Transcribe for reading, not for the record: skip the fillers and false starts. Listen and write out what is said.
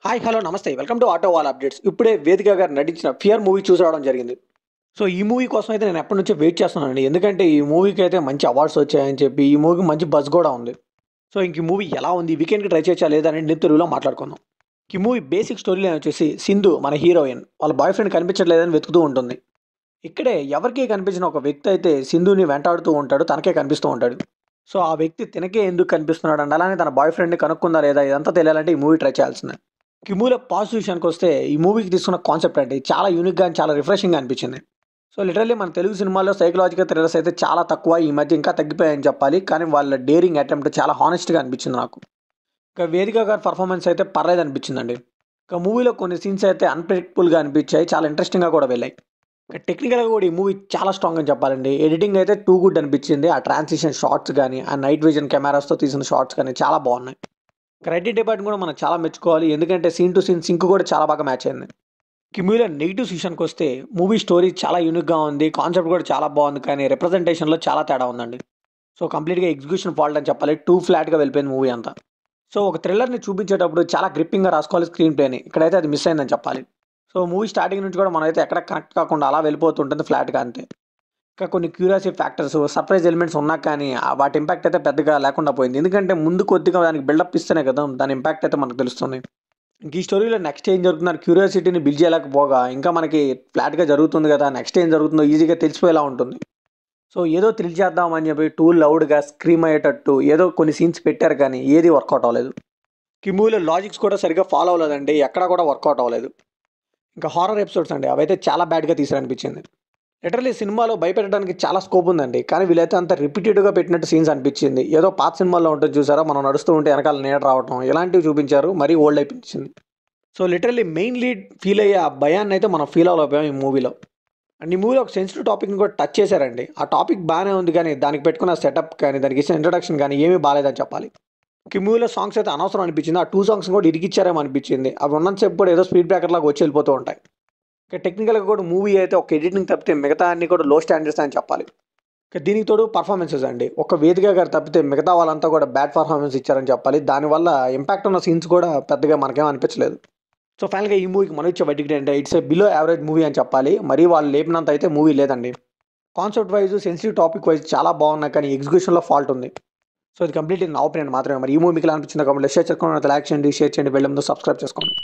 Hi hello నమస్తే welcome to auto wall updates. ఇప్పుడే వేదిక గారు నటించిన ఫియర్ మూవీ చూసి రావడం జరిగింది. సో ఈ మూవీ కోసం అయితే నేను ఎప్పటి నుంచో వెయిట్ చేస్తున్నానండి. ఎందుకంటే ఈ మూవీకి అయితే మంచి అవార్డ్స్ వచ్చాయని చెప్పి ఈ మూవీకి మంచి బజ్ కూడా ఉంది. సో ఇంక ఈ మూవీ ఎలా ఉంది, వీకెండ్కి ట్రై చేయొచ్చా లేదా అని నేను తెలుగులో మాట్లాడుకుందాం. ఈ మూవీ బేసిక్ స్టోరీ లైన్ వచ్చేసి సింధు మన హీరోయిన్ వాళ్ళ బాయ్ ఫ్రెండ్ కనిపించట్లేదని వెతుకుతూ ఉంటుంది. ఇక్కడే ఎవరికీ కనిపించిన ఒక వ్యక్తి అయితే సింధుని వెంటాడుతూ ఉంటాడు, తనకే కనిపిస్తూ ఉంటాడు. సో ఆ వ్యక్తి తినకే ఎందుకు కనిపిస్తున్నాడు అండ్ అలానే తన బాయ్ ఫ్రెండ్ని కనుక్కుందా లేదా ఇదంతా తెలియాలంటే ఈ మూవీ ట్రై చేయాల్సిందే. ఈ మూవీలో పాజిటివ్ విషయానికి వస్తే ఈ మూవీకి తీసుకున్న కాన్సెప్ట్ అంటే చాలా యూనిక్గా అండ్ చాలా రిఫ్రెషింగ్గా అనిపించింది. సో లిటరల్లీ మన తెలుగు సినిమాల్లో సైకలాజికల్ థ్రిల్లర్స్ అయితే చాలా తక్కువ, ఈ మధ్య ఇంకా తగ్గిపోయాయని చెప్పాలి. కానీ వాళ్ళ డేరింగ్ అటెంప్ట్ చాలా హానెస్ట్గా అనిపించింది నాకు. ఇక వేదిక గారి పర్ఫార్మెన్స్ అయితే పర్లేదు అనిపించిందండి. ఇక మూవీలో కొన్ని సీన్స్ అయితే అన్ప్రెడిక్టబుల్గా అనిపించాయి, చాలా ఇంట్రెస్టింగ్గా కూడా వెళ్ళాయి. ఇక టెక్నికల్గా కూడా ఈ మూవీ చాలా స్ట్రాంగ్ అని చెప్పాలండి. ఎడిటింగ్ అయితే టూ గుడ్ అనిపించింది. ఆ ట్రాన్సిషన్ షార్ట్స్ కానీ ఆ నైట్ విజన్ కెమెరాస్తో తీసిన షార్ట్స్ కానీ చాలా బాగున్నాయి. క్రెడిట్ డిపార్ట్మెంట్ కూడా మనం చాలా మెచ్చుకోవాలి, ఎందుకంటే సీన్ టు సీన్ సింక్ కూడా చాలా బాగా మ్యాచ్ అయింది. ఈ మూవీలో నెగిటివ్స్ విషయానికి వస్తే మూవీ స్టోరీ చాలా యూనిక్గా ఉంది, కాన్సెప్ట్ కూడా చాలా బాగుంది, కానీ రిప్రజెంటేషన్లో చాలా తేడా ఉందండి. సో కంప్లీట్గా ఎగ్జిక్యూషన్ ఫాల్ట్ అని చెప్పాలి, టూ ఫ్లాట్గా వెళ్ళిపోయింది మూవీ అంతా. సో ఒక థ్రిల్లర్ని చూపించేటప్పుడు చాలా గ్రిప్పింగ్గా రాసుకోవాలి స్క్రీన్ ప్లేని, ఇక్కడైతే అది మిస్ అయిందని చెప్పాలి. సో మూవీ స్టార్టింగ్ నుంచి కూడా మనమైతే ఎక్కడ కనెక్ట్ కాకుండా అలా వెళ్ళిపోతుంటుంది ఫ్లాట్గా అంతే. ఇంకా కొన్ని క్యూరియాసిటీ ఫ్యాక్టర్స్, సర్ప్రైజ్ ఎలిమెంట్స్ ఉన్నా కానీ వాటి ఇంపాక్ట్ అయితే పెద్దగా లేకుండా పోయింది. ఎందుకంటే ముందు కొద్దిగా దానికి బిల్డప్ ఇస్తేనే కదా దాని ఇంపాక్ట్ అయితే మనకు తెలుస్తుంది. ఇంక ఈ స్టోరీలో నెక్స్ట్ ఏం జరుగుతుందని క్యూరియాసిటీని బిల్డ్ చేయలేకపోగా ఇంకా మనకి ఫ్లాట్గా జరుగుతుంది కదా, నెక్స్ట్ ఏం జరుగుతుందో ఈజీగా తెలిసిపోయేలా ఉంటుంది. సో ఏదో థ్రిల్ చేద్దామని చెప్పి టూ లౌడ్గా స్క్రీమ్ అయ్యేటట్టు ఏదో కొన్ని సీన్స్ పెట్టారు, కానీ ఏది వర్కౌట్ అవ్వలేదు. ఈ మూవీలో లాజిక్స్ కూడా సరిగ్గా ఫాలో అవ్వలేదండి, ఎక్కడా కూడా వర్కౌట్ అవ్వలేదు. ఇంకా హారర్ ఎపిసోడ్స్ అండి, అవైతే చాలా బ్యాడ్గా తీసారనిపించింది. లిటరల్లీ సినిమాలో భయపెట్టడానికి చాలా స్కోప్ ఉందండి, కానీ వీళ్ళైతే అంత రిపీటెడ్గా పెట్టినట్టు సీన్స్ అనిపించింది. ఏదో పాత సినిమాల్లో ఉంటుంది చూసారా, మనం నడుస్తూ ఉంటే వెనకాల నీడ రావటం ఇలాంటివి చూపించారు, మరీ ఓల్డ్ అయిపించింది. So literally main lead feel అయ్యే ఆ భయాన్ని అయితే మనం ఫీల్ అవ్వలేకపోయాం ఈ మూవీలో. అండ్ ఈ మూవీలో ఒక సెన్సిటివ్ టాపిక్ని కూడా టచ్ చేశారండి. ఆ టాపిక్ బాగానే ఉంది, కానీ దానికి పెట్టుకున్న సెటప్ కానీ దానికి ఇచ్చిన ఇంట్రడక్షన్ కానీ ఏమీ బాగాలేదని చెప్పాలి. ఈ మూవీలో సాంగ్స్ అయితే అనవసరం అనిపించింది, ఆ టూ సాంగ్స్ కూడా ఇరికిచ్చారేమో అనిపించింది. అవి ఉన్నంతసేపు కూడా ఏదో స్పీడ్ బ్రేకర్ లాగా వచ్చి వెళ్ళిపోతూ ఉంటాయి. ఇక టెక్నికల్గా కూడా మూవీ అయితే ఒక ఎడిటింగ్ తప్పితే మిగతా అన్ని కూడా లో స్టాండర్డ్స్ అని చెప్పాలి. ఇక దీనికి తోడు పర్ఫార్మెన్సెస్ అండి, ఒక వేదిక గారు తప్పితే మిగతా వాళ్ళంతా కూడా బ్యాడ్ పర్ఫార్మెన్స్ ఇచ్చారని చెప్పాలి. దానివల్ల ఇంపాక్ట్ ఉన్న సీన్స్ కూడా పెద్దగా మనకేం అనిపించలేదు. సో ఫైనల్గా ఈ మూవీకి మనం ఇచ్చే వెటికి అంటే it's a below average movie అని చెప్పాలి. మరీ వాళ్ళు లేపినంత అయితే మూవీ లేదండి. Concept wise, sensitive topic wise చాలా బాగున్నాయి, కానీ ఎగ్జిక్యూషన్లో ఫాల్ట్ ఉంది. సో ఇది కంప్లీట్లీ నా ఒపీనియన్ మాత్రమే. మరి ఈ మూవీ మీకు ఎలా అనిపించిందో కామెంట్లో షేర్ చేసుకోండి, లైక్ చేయండి, షేర్ చేయండి, వెళ్ళే ముందు సబ్స్క్రైబ్ చేసుకోండి.